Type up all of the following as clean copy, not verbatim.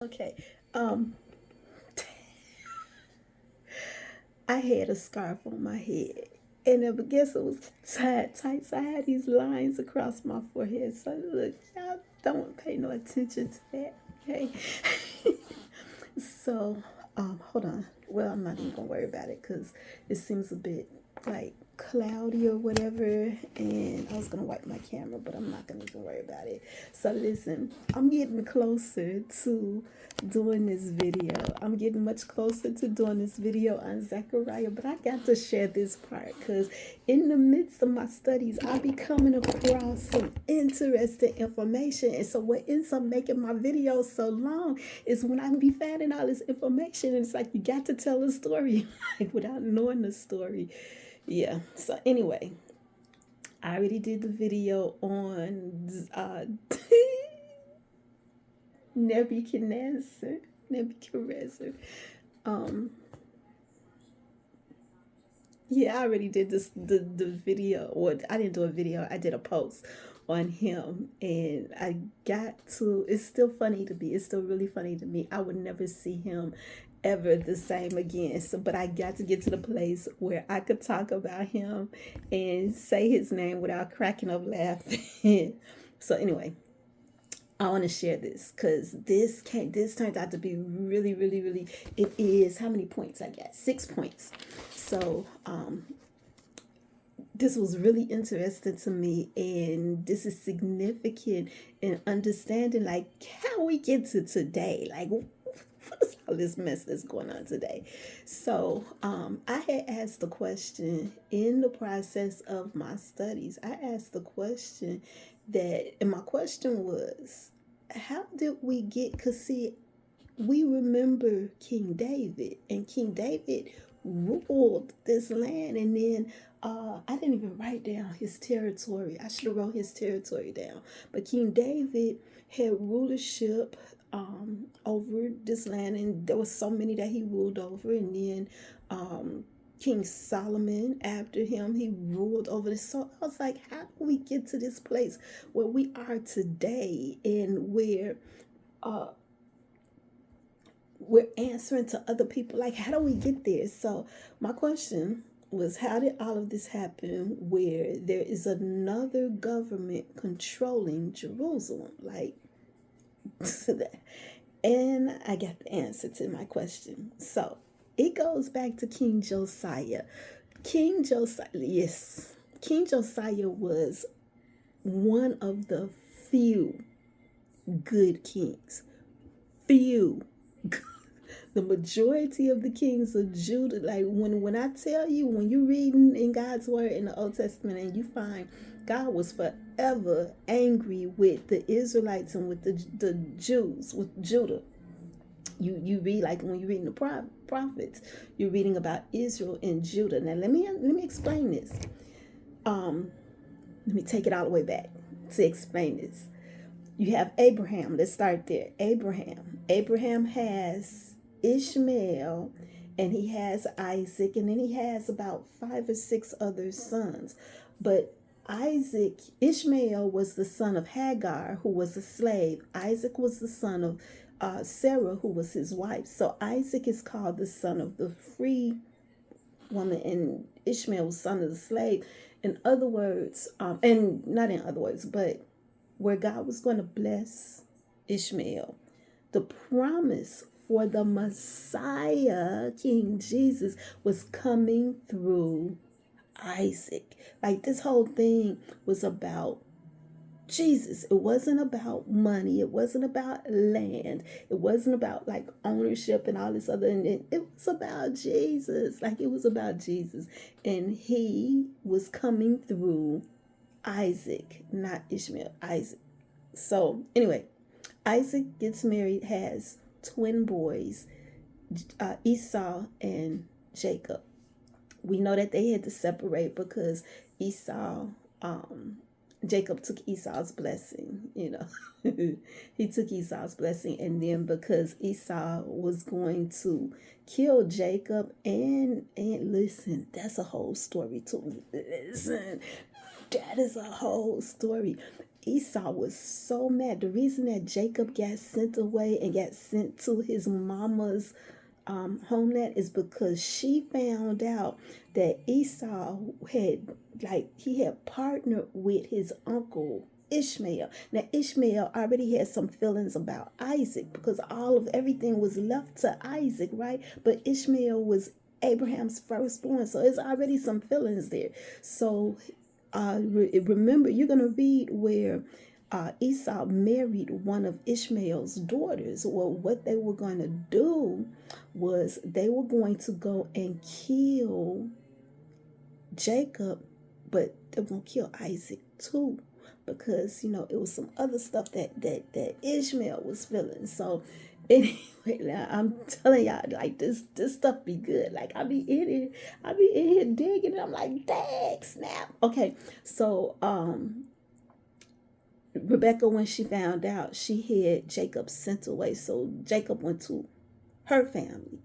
Okay. Um, I had a scarf on my head, and I guess it was tied tight. So I had these lines across my forehead. So look, y'all don't pay no attention to that. Okay. So, hold on. Well, I'm not even gonna worry about it because it seems a bit like cloudy or whatever. And I was gonna wipe my camera, but I'm not gonna even worry about it. So listen, I'm getting closer to doing this video. I'm getting much closer to doing this video on Zechariah, but I got to share this part because in the midst of my studies, I be coming across some interesting information. And so what ends up making my videos so long is when I be finding all this information, and it's like you got to tell a story like without knowing the story. Yeah. So anyway, I already did the video on Nebuchadnezzar. Nebuchadnezzar. Um, yeah, I already did the video. Or I didn't do a video. I did a post on him, and I got to. It's still funny to me. It's still really funny to me. I would never see him ever the same again. So, but I got to get to the place where I could talk about him and say his name without cracking up laughing. So anyway, I want to share this because this turns out to be really, really, really. It is how many points I got? 6 points. So this was really interesting to me, and this is significant in understanding like how we get to today. Like what is all this mess that's going on today? So I had asked the question in the process of my studies. I asked the question and my question was, how did we get? Because see, we remember King David, and King David ruled this land, and then I didn't even write down his territory. I should have wrote his territory down. But King David had rulership over this land, and there was so many that he ruled over, and then King Solomon after him, he ruled over this. So I was like, how do we get to this place where we are today, and where uh, we're answering to other people? Like, how do we get there? So my question was, how did all of this happen where there is another government controlling Jerusalem? Like, and I got the answer to my question. So it goes back to King Josiah. King Josiah, yes, King Josiah was one of the few good kings. Few. The majority of the kings of Judah, like when I tell you, when you're reading in God's word in the Old Testament and you find God was forever angry with the Israelites and with the Jews, with Judah. You read, like when you're reading the prophets, you're reading about Israel and Judah. Now let me explain this. Let me take it all the way back to explain this. You have Abraham. Let's start there. Abraham has Ishmael, and he has Isaac, and then he has about 5 or 6 other sons. But Ishmael was the son of Hagar, who was a slave. Isaac was the son of Sarah, who was his wife. So Isaac is called the son of the free woman, and Ishmael was son of the slave. In other words, and not in other words, but where God was going to bless Ishmael, the promise for the Messiah, King Jesus, was coming through Isaac. Like this whole thing was about Jesus. It wasn't about money. It wasn't about land. It wasn't about like ownership and all this other. And it was about Jesus. Like it was about Jesus. And he was coming through Isaac, not Ishmael, Isaac. So anyway, Isaac gets married, has twin boys, Esau and Jacob. We know that they had to separate because Esau, Jacob took Esau's blessing, he took Esau's blessing, and then because Esau was going to kill Jacob, and listen, that's a whole story too. Listen, that is a whole story. Esau was so mad. The reason that Jacob got sent away and got sent to his mama's homeland is because she found out that Esau had, like, he had partnered with his uncle Ishmael. Now Ishmael already had some feelings about Isaac because everything was left to Isaac, right? But Ishmael was Abraham's firstborn, so there's already some feelings there. So remember, you're going to read where Esau married one of Ishmael's daughters. Well, what they were going to do was they were going to go and kill Jacob, but they were going to kill Isaac too, because it was some other stuff that Ishmael was feeling. So anyway, now I'm telling y'all, like, this stuff be good. Like, I be in here digging, and I'm like, dang, snap. Okay, so Rebecca, when she found out, she had Jacob sent away. So Jacob went to her family,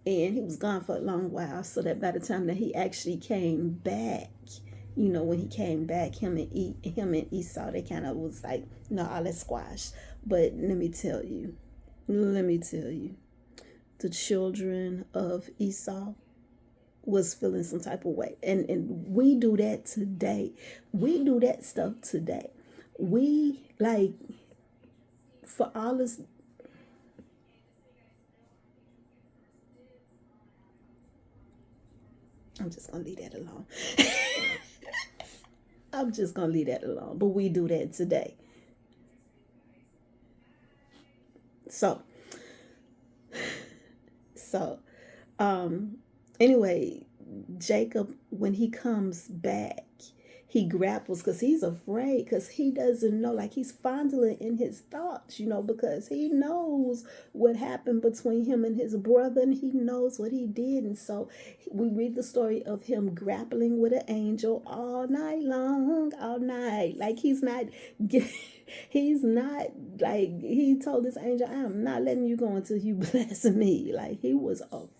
and he was gone for a long while. So that by the time that he actually came back, when he came back, him and Esau, they kind of was like, no, let's squash. But let me tell you, the children of Esau was feeling some type of way, and we do that today. We do that stuff today. We, like, for all this. I'm just gonna leave that alone. I'm just gonna leave that alone. But we do that today. So so anyway, Jacob, when he comes back, he grapples because he's afraid, because he doesn't know, like, he's fondling in his thoughts, because he knows what happened between him and his brother, and he knows what he did. And so we read the story of him grappling with an angel all night long, all night. Like, he's not like, he told this angel, I am not letting you go until you bless me. Like, he was afraid.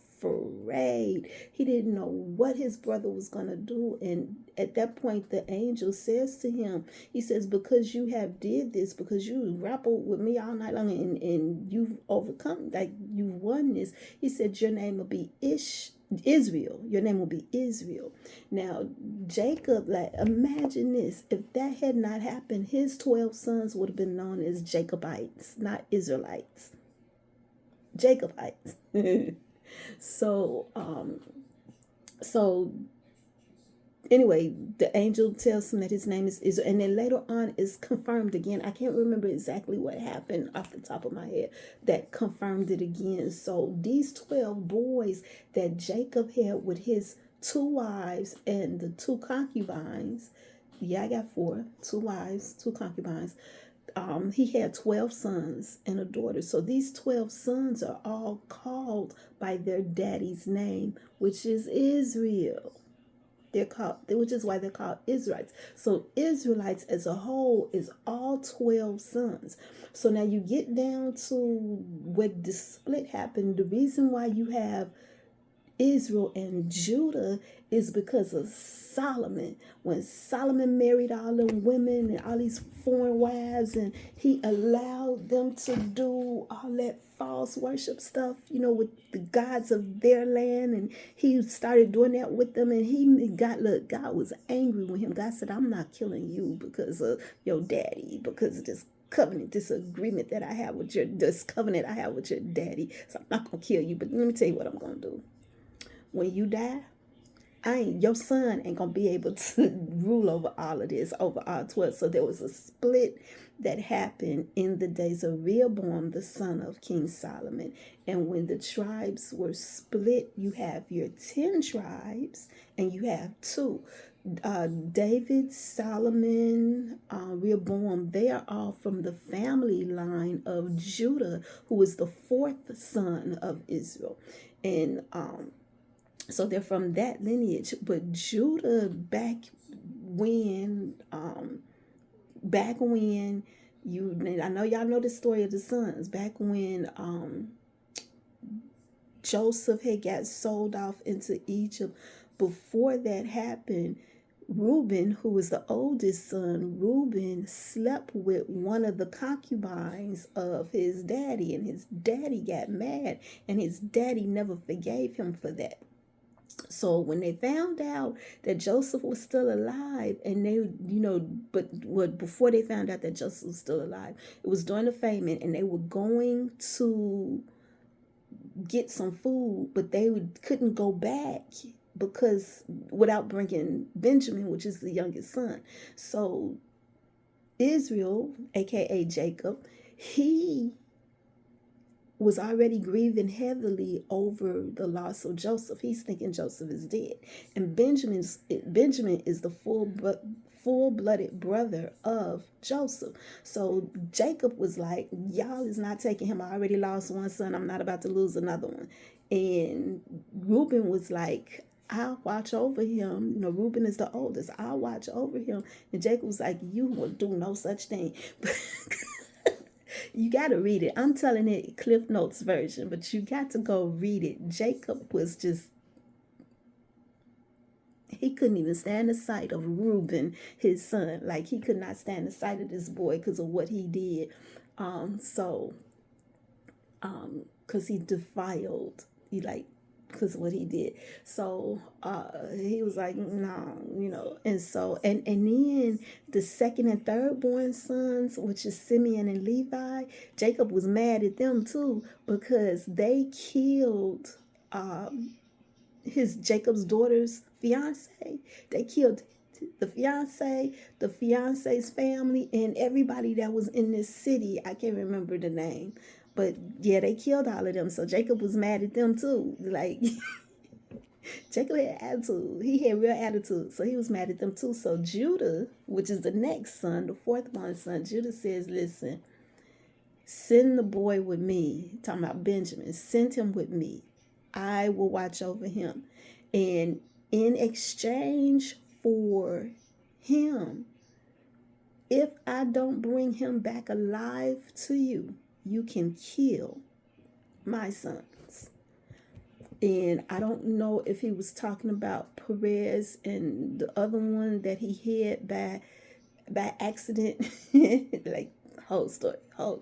He didn't know what his brother was going to do. And at that point, the angel says to him, he says, because you have did this, because you grappled with me all night long, and you've overcome, like, you've won this. He said, your name will be Israel. Your name will be Israel. Now, Jacob, like, imagine this. If that had not happened, his 12 sons would have been known as Jacobites, not Israelites. Jacobites. So anyway, the angel tells him that his name is Israel, and then later on is confirmed again. I can't remember exactly what happened off the top of my head that confirmed it again. So these 12 boys that Jacob had with his 2 wives and the 2 concubines, I got 4, 2 wives, 2 concubines. He had 12 sons and a daughter. So these 12 sons are all called by their daddy's name, which is Israel. Which is why they're called Israelites. So Israelites as a whole is all 12 sons. So now you get down to what the split happened. The reason why you have Israel and Judah is because of Solomon. When Solomon married all them women and all these foreign wives, and he allowed them to do all that false worship stuff, with the gods of their land, and he started doing that with them, and God was angry with him. God said, I'm not killing you because of your daddy, because of this covenant, this agreement that I have with this covenant I have with your daddy. So I'm not gonna kill you, but let me tell you what I'm gonna do. When you die, your son ain't gonna be able to rule over all of this, over all 12. So there was a split that happened in the days of Rehoboam, the son of King Solomon. And when the tribes were split, you have your 10 tribes and you have 2. David, Solomon, Rehoboam, they are all from the family line of Judah, who is the 4th son of Israel. And so they're from that lineage. But Judah, back when I know y'all know the story of the sons. Back when Joseph had got sold off into Egypt, before that happened, Reuben, who was the oldest son, Reuben slept with one of the concubines of his daddy, and his daddy got mad, and his daddy never forgave him for that. So when they found out that Joseph was still alive, and they, before they found out that Joseph was still alive, it was during the famine, and they were going to get some food, but they couldn't go back because without bringing Benjamin, which is the youngest son. So Israel, aka Jacob, he was already grieving heavily over the loss of Joseph. He's thinking Joseph is dead. And Benjamin is the full-blooded brother of Joseph. So Jacob was like, y'all is not taking him. I already lost one son. I'm not about to lose another one. And Reuben was like, I'll watch over him. Reuben is the oldest. I'll watch over him. And Jacob was like, you will do no such thing. You got to read it. I'm telling it Cliff Notes version, but you got to go read it. Jacob was just, he couldn't even stand the sight of Reuben, his son. Like, he could not stand the sight of this boy because of what he did. Because he defiled, because of what he did. So he was like, no, and so, and then the second and third born sons, which is Simeon and Levi, Jacob was mad at them too, because they killed Jacob's daughter's fiance. They killed the fiance's family, and everybody that was in this city. I can't remember the name. But yeah, they killed all of them. So Jacob was mad at them too. Like, Jacob had attitude. He had real attitude. So he was mad at them too. So Judah, which is the next son, the fourth born son, Judah says, listen, send the boy with me. Talking about Benjamin. Send him with me. I will watch over him. And in exchange for him, if I don't bring him back alive to you, you can kill my sons. And I don't know if he was talking about Perez and the other one that he had by accident. Like, whole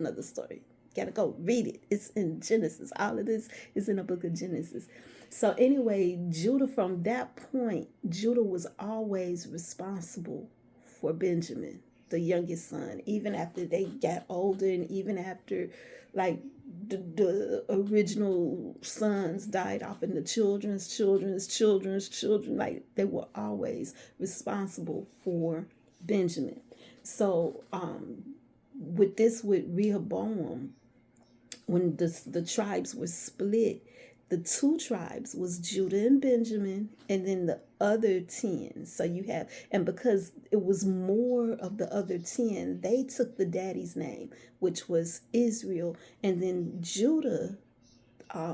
nother story. Gotta go read it. It's in Genesis. All of this is in the book of Genesis. So anyway, Judah, from that point, Judah was always responsible for Benjamin, the youngest son, even after they got older, and even after, like, the original sons died off, and the children's children, like, they were always responsible for Benjamin. So with Rehoboam, when the tribes were split, the two tribes was Judah and Benjamin, and then the other 10. So you have, and because it was more of the other 10, they took the daddy's name, which was Israel. And then Judah,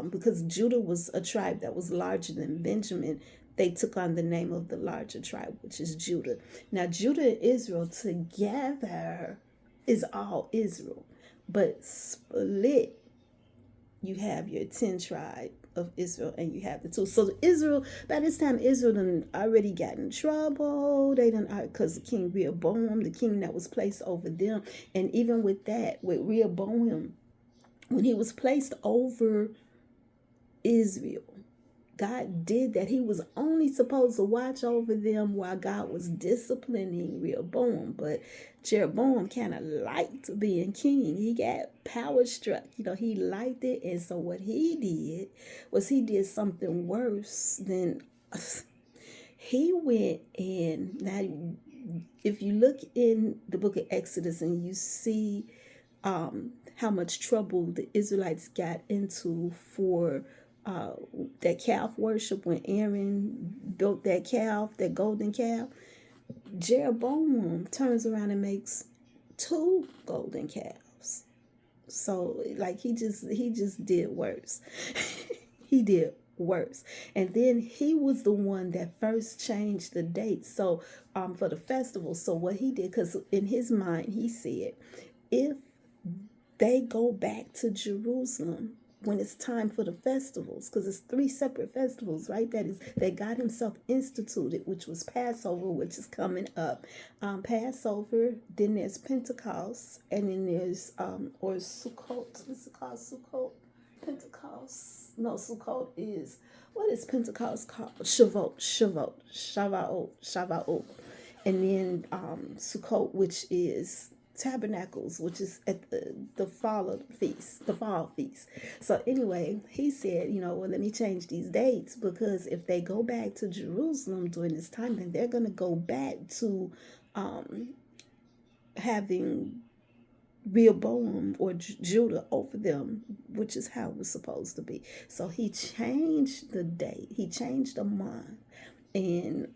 because Judah was a tribe that was larger than Benjamin, they took on the name of the larger tribe, which is Judah. Now, Judah and Israel together is all Israel, but split, you have your 10 tribe of Israel, and you have the two. So Israel, by this time, Israel done already got in trouble. They done, because King Rehoboam, the king that was placed over them. And even with that, with Rehoboam, when he was placed over Israel, God did that. He was only supposed to watch over them while God was disciplining Rehoboam. But Jeroboam kind of liked being king. He got power struck. He liked it. And so what he did was he did something worse than he went in. Now, if you look in the book of Exodus and you see how much trouble the Israelites got into for that calf worship, when Aaron built that calf, that golden calf, Jeroboam turns around and makes 2 golden calves. So, like, he just did worse. He did worse. And then he was the one that first changed the date. So for the festival. So what he did, because in his mind he said, if they go back to Jerusalem, when it's time for the festivals, because it's 3 separate festivals, right? That God Himself instituted, which was Passover, which is coming up. Passover, then there's Pentecost, and then there's or Sukkot. What's it called? Sukkot? Pentecost. No, Sukkot is, what is Pentecost called? Shavuot. And then Sukkot, which is Tabernacles, which is at the fall feast. So anyway, he said, well, let me change these dates, because if they go back to Jerusalem during this time, then they're going to go back to having Rehoboam or Judah over them, which is how it was supposed to be. So he changed the date, he changed the month, and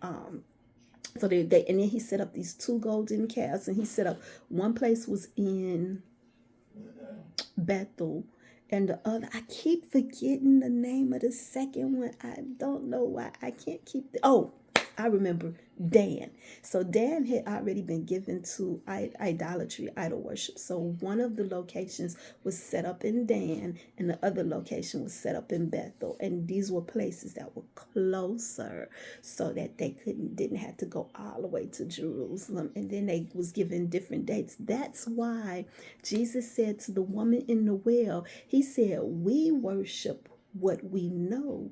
so and then he set up these 2 golden calves, and he set up, one place was in Bethel, and the other, I keep forgetting the name of the second one. I don't know why I can't keep I remember, Dan. So Dan had already been given to idolatry, idol worship. So one of the locations was set up in Dan, and the other location was set up in Bethel. And these were places that were closer, so that they didn't have to go all the way to Jerusalem. And then they was given different dates. That's why Jesus said to the woman in the well, He said, we worship what we know.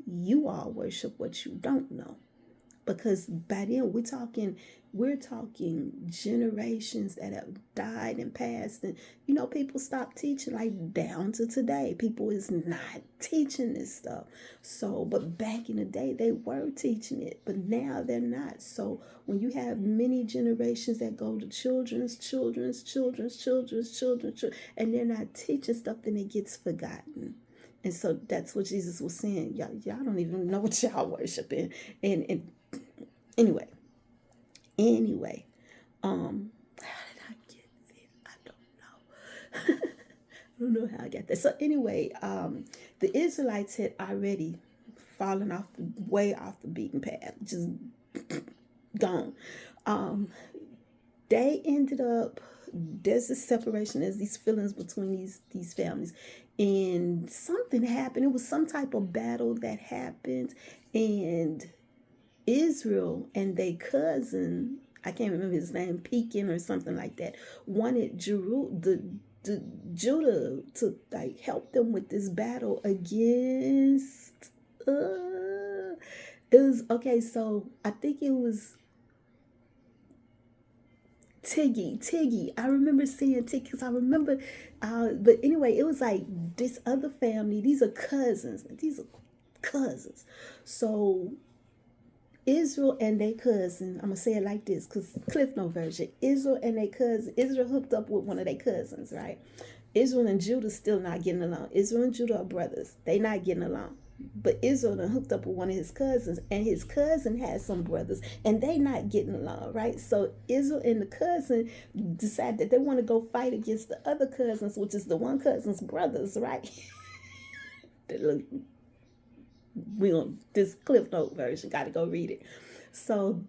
You all worship what you don't know. Because by then we're talking generations that have died and passed, and people stopped teaching, like down to today. People is not teaching this stuff. So, but back in the day they were teaching it, but now they're not. So when you have many generations that go to children's, and they're not teaching stuff, then it gets forgotten. And so that's what Jesus was saying. Y'all don't even know what y'all worshiping. And Anyway, how did I get there? I don't know. I don't know how I got there. So anyway, the Israelites had already fallen way off the beaten path, just gone. They ended up, there's this separation, there's these feelings between these families, and something happened. It was some type of battle that happened, and Israel and their cousin, I can't remember his name, Pekin or something like that, wanted Judah to like help them with this battle against. It was okay. So I think it was Tiggy. I remember seeing Tiggy because I remember. But anyway, it was like this other family. These are cousins. So Israel and their cousin, I'm going to say it like this because Cliff Note version. Israel and their cousin, Israel hooked up with one of their cousins, right? Israel and Judah still not getting along. Israel and Judah are brothers. They not getting along. But Israel done hooked up with one of his cousins, and his cousin has some brothers, and they not getting along, right? So Israel and the cousin decide that they want to go fight against the other cousins, which is the one cousin's brothers, right? We on this Cliff Note version, got to go read it. So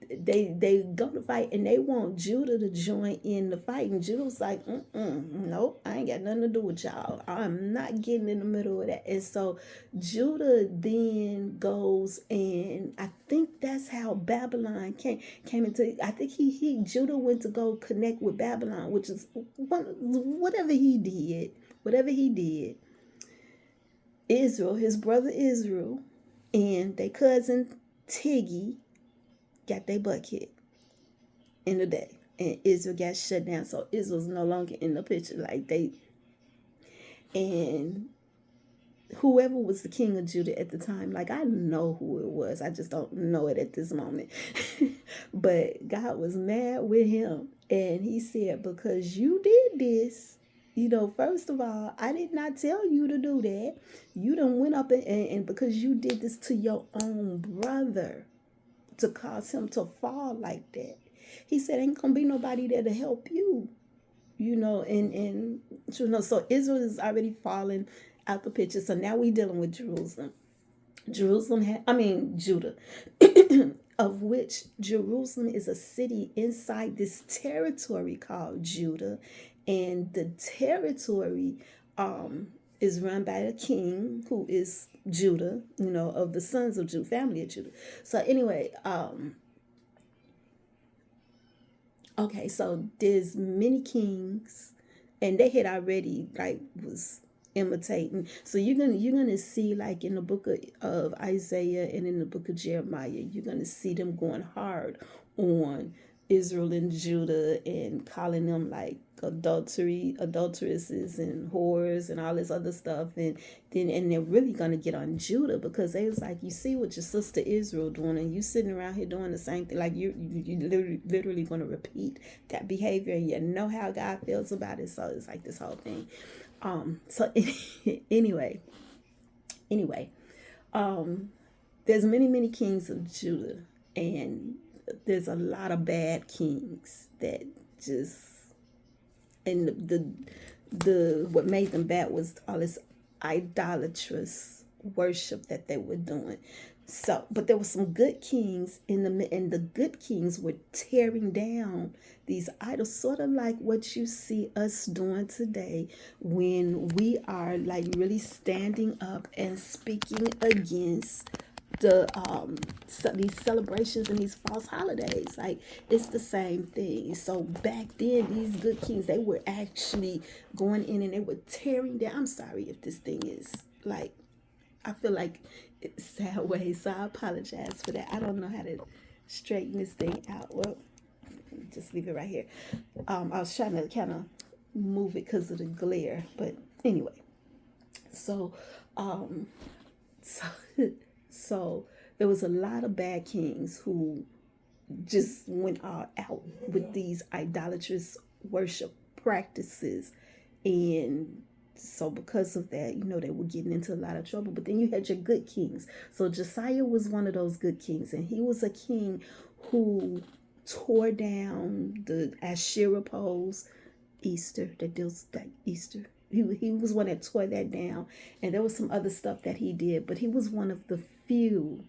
they go to fight, and they want Judah to join in the fight, and Judah's like, nope, I ain't got nothing to do with y'all. I'm not getting in the middle of that. And so Judah then goes, and I think that's how Babylon came into. I think Judah went to go connect with Babylon, which is whatever he did. Israel, his brother Israel, and their cousin Tiggy got their butt kicked in the day, and Israel got shut down. So Israel's no longer in the picture. And whoever was the king of Judah at the time, like I know who it was, I just don't know it at this moment. But God was mad with him, and He said, because you did this. First of all, I did not tell you to do that. You done went up and because you did this to your own brother, to cause him to fall like that. He said, ain't gonna be nobody there to help you. So Israel is already falling out the picture. So now we dealing with Jerusalem. Judah. Of which Jerusalem is a city inside this territory called Judah. And the territory is run by a king who is Judah, of the sons of Judah, family of Judah. So anyway, okay, so there's many kings, and they had already was imitating. So you're gonna see, like, in the book of Isaiah and in the book of Jeremiah, you're gonna see them going hard on Israel and Judah and calling them like adulteresses and whores and all this other stuff, and they're really gonna get on Judah, because they was like, you see what your sister Israel doing, and you sitting around here doing the same thing. Like, you literally gonna repeat that behavior, and you know how God feels about it. So it's like this whole thing. So anyway, there's many kings of Judah, and there's a lot of bad kings that just, and the what made them bad was all this idolatrous worship that they were doing. So, but there were some good kings and the good kings were tearing down these idols, sort of like what you see us doing today, when we are like really standing up and speaking against these celebrations and these false holidays. Like, it's the same thing. So back then, these good kings, they were actually going in and they were tearing down. I'm sorry if this thing is like, I feel like it's sideways, so I apologize for that. I don't know how to straighten this thing out. Well, just leave it right here. I was trying to kind of move it because of the glare, but anyway. So so there was a lot of bad kings who just went all out with these idolatrous worship practices, and so because of that, they were getting into a lot of trouble. But then you had your good kings. So Josiah was one of those good kings, and he was a king who tore down the Asherah poles. Easter, that deals like Easter. He was one that tore that down, and there was some other stuff that he did, but he was one of the few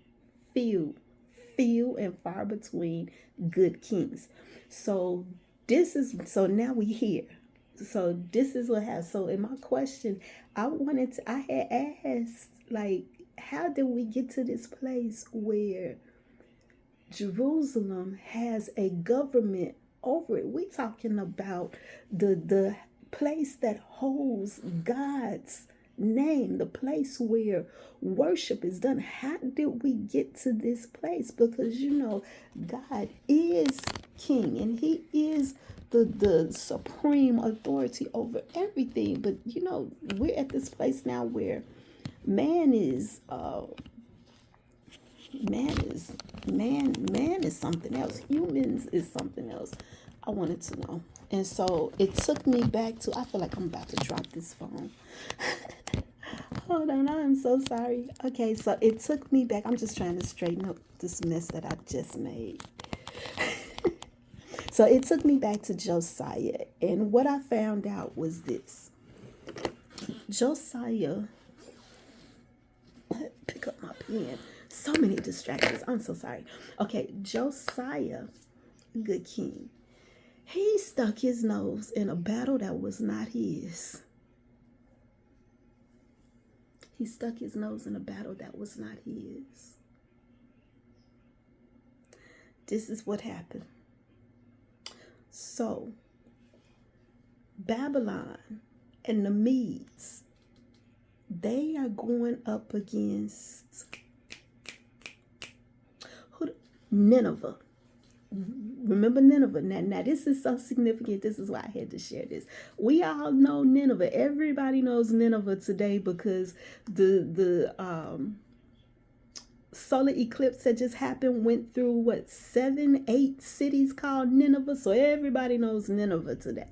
and far between good kings. So now we here. So this is what happened. So in my question, I had asked, like, how did we get to this place where Jerusalem has a government over it? We talking about the place that holds God's name, the place where worship is done. How did we get to this place? Because God is king, and he is the supreme authority over everything. But we're at this place now where man is something else. Humans is something else. I wanted to know. And so it took me back to, I feel like I'm about to drop this phone. Hold on, I'm so sorry. Okay, so it took me back. I'm just trying to straighten up this mess that I just made. So it took me back to Josiah. And what I found out was this. Josiah, pick up my pen. So many distractions. I'm so sorry. Okay, Josiah, good king. He stuck his nose in a battle that was not his. He stuck his nose in a battle that was not his. This is what happened. So, Babylon and the Medes, they are going up against Nineveh. Remember Nineveh. Now this is so significant. This is why I had to share this. We all know Nineveh. Everybody knows Nineveh today because the solar eclipse that just happened went through 7-8 cities called Nineveh. So everybody knows Nineveh today.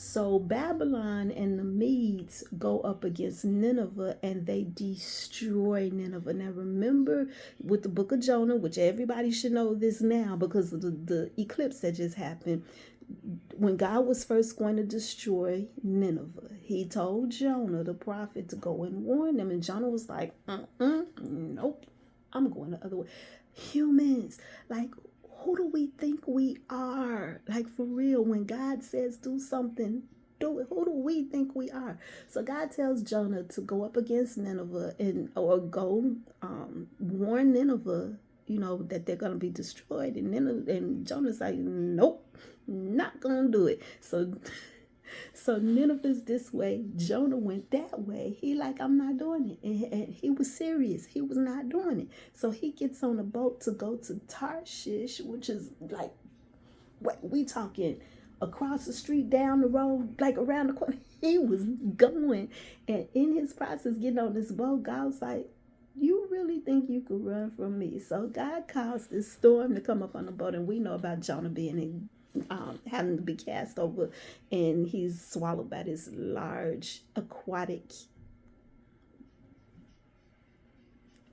So Babylon and the Medes go up against Nineveh, and they destroy Nineveh. Now remember with the book of Jonah, which everybody should know this now because of the eclipse that just happened. When God was first going to destroy Nineveh, he told Jonah, the prophet, to go and warn them. And Jonah was like, nope, I'm going the other way. Humans, like, who do we think we are? Like, for real, when God says do something, do it? Who do we think we are? So God tells Jonah to go up against Nineveh or go warn Nineveh, that they're going to be destroyed. And Jonah's like, nope, not going to do it. So Nineveh's this way. Jonah went that way. He like, I'm not doing it. And he was serious. He was not doing it. So he gets on a boat to go to Tarshish, which is like, what we talking, across the street, down the road, like around the corner. He was going. And in his process getting on this boat, God was like, you really think you could run from me? So God caused this storm to come up on the boat. And we know about Jonah being in having to be cast over, and he's swallowed by this large aquatic,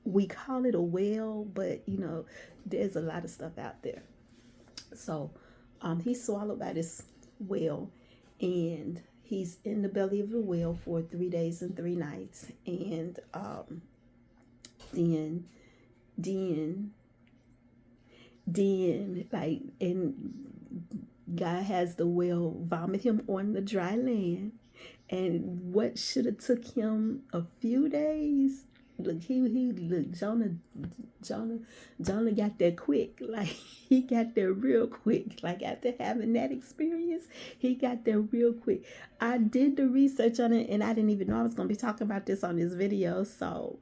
we call it a whale, but there's a lot of stuff out there. So he's swallowed by this whale, and he's in the belly of the whale for 3 days and 3 nights. And then like, and God has the whale vomit him on the dry land. And what should have took him a few days, look, Jonah got there quick. Like, he got there real quick. Like, after having that experience, he got there real quick. I did the research on it, and I didn't even know I was going to be talking about this on this video. So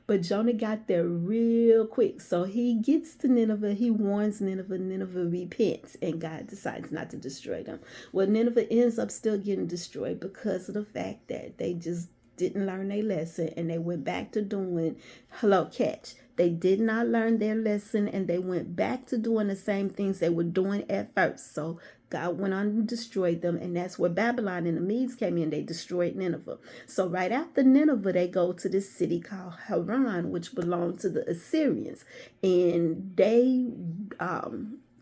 but Jonah got there real quick. So he gets to Nineveh. He warns Nineveh. Nineveh repents, and God decides not to destroy them. Well, Nineveh ends up still getting destroyed because of the fact that they just didn't learn their lesson, and they went back to doing, they did not learn their lesson, and they went back to doing the same things they were doing at first. So God went on and destroyed them, and that's where Babylon and the Medes came in. They destroyed Nineveh. So right after Nineveh, they go to this city called Haran, which belonged to the Assyrians, and they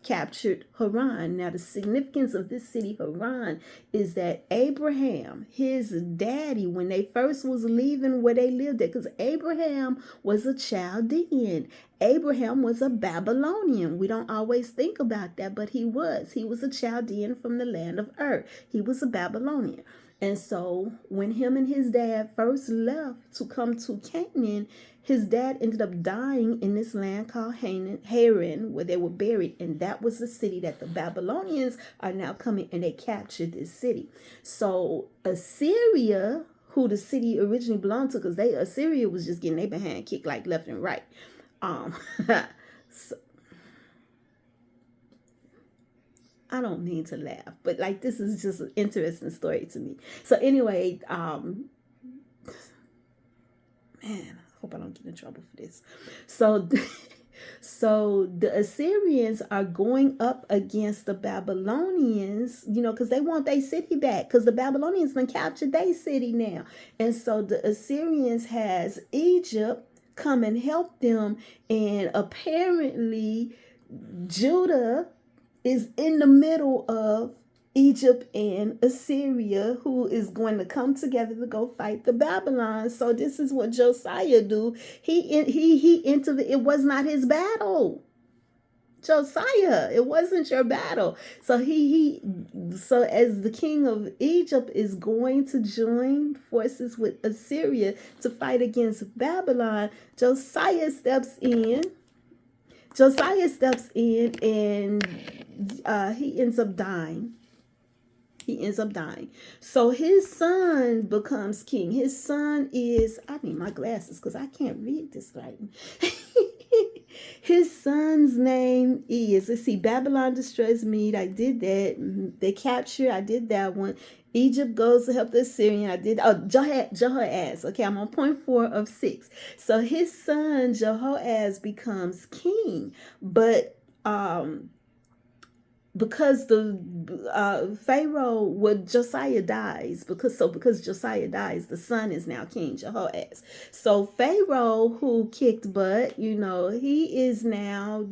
captured Haran. Now, the significance of this city, Haran, is that Abraham, his daddy, when they first was leaving where they lived at, because Abraham was a Chaldean. Abraham was a Babylonian. We don't always think about that, but he was. He was a Chaldean from the land of Ur. He was a Babylonian. And so when him and his dad first left to come to Canaan, his dad ended up dying in this land called Haran, where they were buried. And that was the city that the Babylonians are now coming, and they captured this city. So Assyria, who the city originally belonged to, because Assyria was just getting their behind kicked like left and right. So, I don't mean to laugh, but like, this is just an interesting story to me. So anyway, man, I hope I don't get in trouble for this. So the Assyrians are going up against the Babylonians, because they want their city back, because the Babylonians done captured their city now. And so the Assyrians has Egypt come and help them, and apparently Judah is in the middle of Egypt and Assyria, who is going to come together to go fight the Babylon. So this is what Josiah do. He entered. It was not his battle. Josiah, it wasn't your battle. So so as the king of Egypt is going to join forces with Assyria to fight against Babylon, Josiah steps in, and he ends up dying. So his son becomes king. His son is, I need my glasses because I can't read this writing. His son's name is, let's see, Babylon destroys Mede. I did that. They capture, I did that one. Egypt goes to help the Assyrian. I did, Jehoaz. Okay, I'm on point 4 of 6. So his son, Jehoaz, becomes king. But because the Pharaoh, Josiah dies, because Josiah dies, the son is now King Jehoaz. So Pharaoh, who kicked butt, he is now,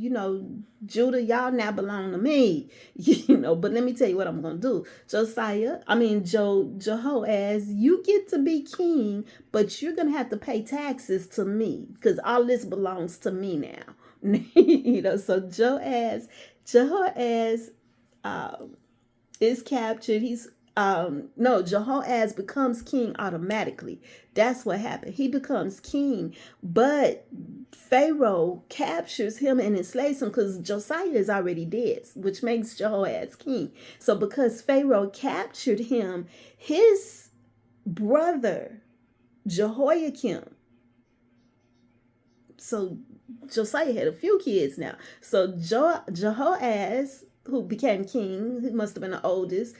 Judah, y'all now belong to me, but let me tell you what I'm going to do. Jehoaz, you get to be king, but you're going to have to pay taxes to me, because all this belongs to me now. So Jehoaz is captured. He's No, Jehoahaz becomes king automatically. That's what happened. He becomes king, but Pharaoh captures him and enslaves him because Josiah is already dead, which makes Jehoahaz king. So because Pharaoh captured him, his brother Jehoiakim, so Josiah had a few kids now. So Jehoahaz, who became king, he must have been the oldest.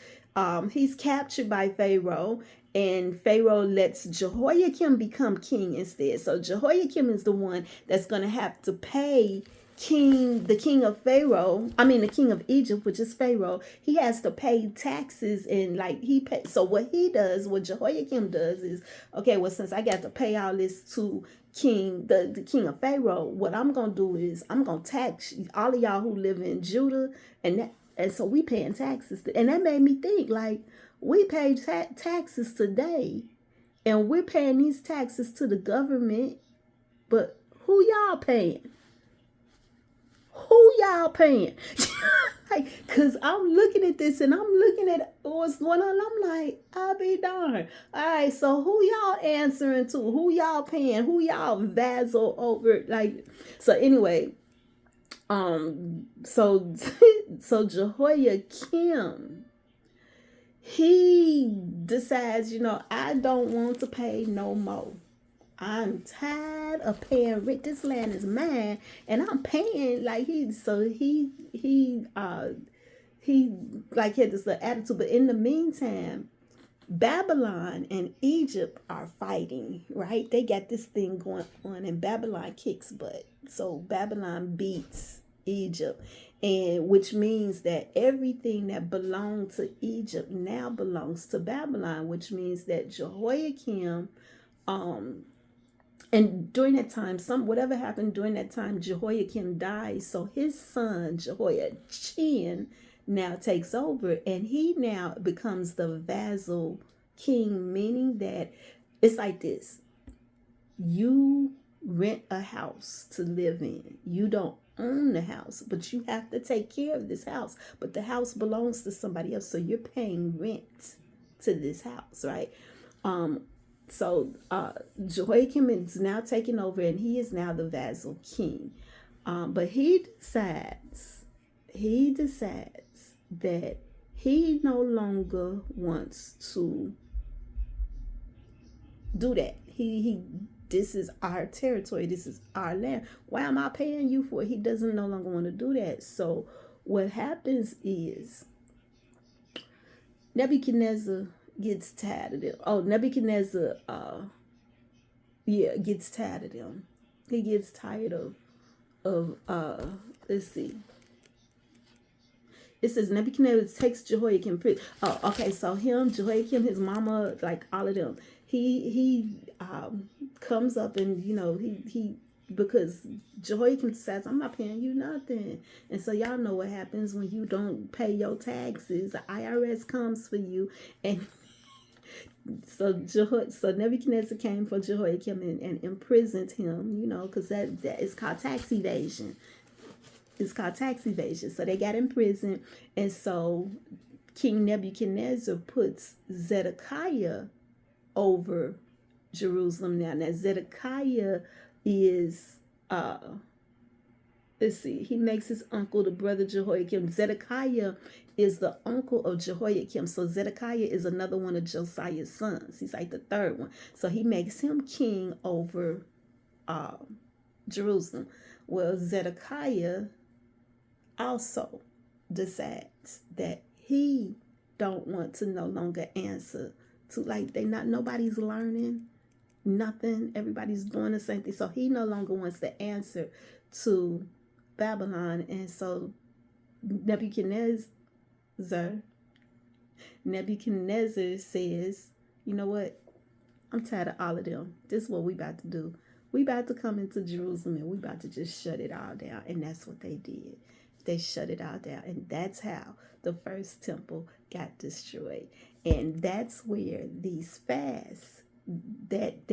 He's captured by Pharaoh, and Pharaoh lets Jehoiakim become king instead. So Jehoiakim is the one that's going to have to pay the king of Pharaoh, the king of Egypt, which is Pharaoh. He has to pay taxes, and like so what Jehoiakim does is, okay, well, since I got to pay all this to the king of Pharaoh, what I'm gonna do is I'm gonna tax all of y'all who live in Judah, and so we paying taxes, and that made me think, like, we pay taxes today, and we're paying these taxes to the government, but who y'all paying? Who y'all paying? Like, cause I'm looking at this and I'm looking at what's going on. I'm like, I'll be darned. All right, so who y'all answering to? Who y'all paying? Who y'all vassal over? Like, so anyway, so so Jehoiakim, he decides, I don't want to pay no more. I'm tired of paying rent. This land is mine, and I'm paying like he like had this attitude. But in the meantime, Babylon and Egypt are fighting, right? They got this thing going on, and Babylon kicks butt. So Babylon beats Egypt, and which means that everything that belonged to Egypt now belongs to Babylon, which means that Jehoiakim, and during that time, whatever happened during that time, Jehoiakim dies. So his son Jehoiachin now takes over, and he now becomes the vassal king, meaning that it's like this: you rent a house to live in. You don't own the house, but you have to take care of this house. But the house belongs to somebody else, so you're paying rent to this house, right? So Jehoiakim is now taking over, and he is now the vassal king. But he decides that he no longer wants to do that. This is our territory. This is our land. Why am I paying you for it? He doesn't no longer want to do that. So what happens is Nebuchadnezzar gets tired of them. Nebuchadnezzar gets tired of them. He gets tired of let's see. It says Nebuchadnezzar takes Jehoiakim. Oh, okay. So Jehoiakim, his mama, like all of them. He comes up, and he because Jehoiakim says, I'm not paying you nothing. And so y'all know what happens when you don't pay your taxes. The IRS comes for you, and so Nebuchadnezzar came for Jehoiakim and imprisoned him, because that is called tax evasion. It's called tax evasion. So they got in prison, and so King Nebuchadnezzar puts Zedekiah over Jerusalem now. Now Zedekiah is let's see, he makes his uncle the brother Jehoiakim. Zedekiah is the uncle of Jehoiakim. So Zedekiah is another one of Josiah's sons. He's like the third one. So he makes him king over Jerusalem. Well, Zedekiah also decides that he don't want to no longer answer to, like, nobody's learning nothing. Everybody's doing the same thing. So he no longer wants to answer to Babylon. And so Nebuchadnezzar says, you know what? I'm tired of all of them. This is what we about to do. We about to come into Jerusalem, and we about to just shut it all down. And that's what they did. They shut it all down. And that's how the first temple got destroyed. And that's where these fasts that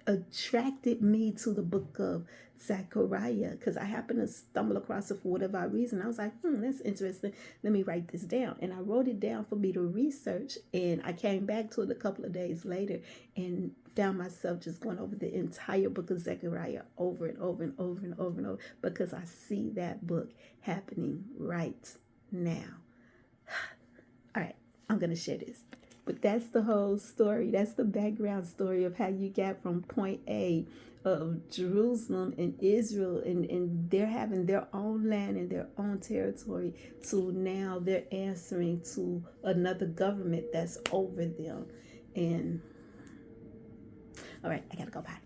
attracted me to the book of Zechariah, because I happened to stumble across it for whatever reason. I was like, that's interesting. Let me write this down. And I wrote it down for me to research. And I came back to it a couple of days later and found myself just going over the entire book of Zechariah over and over and over and over and over, because I see that book happening right now. All right, I'm going to share this. But that's the whole story. That's the background story of how you got from point A of Jerusalem and Israel, and they're having their own land and their own territory, to now they're answering to another government that's over them. And all right, I gotta go. Bye.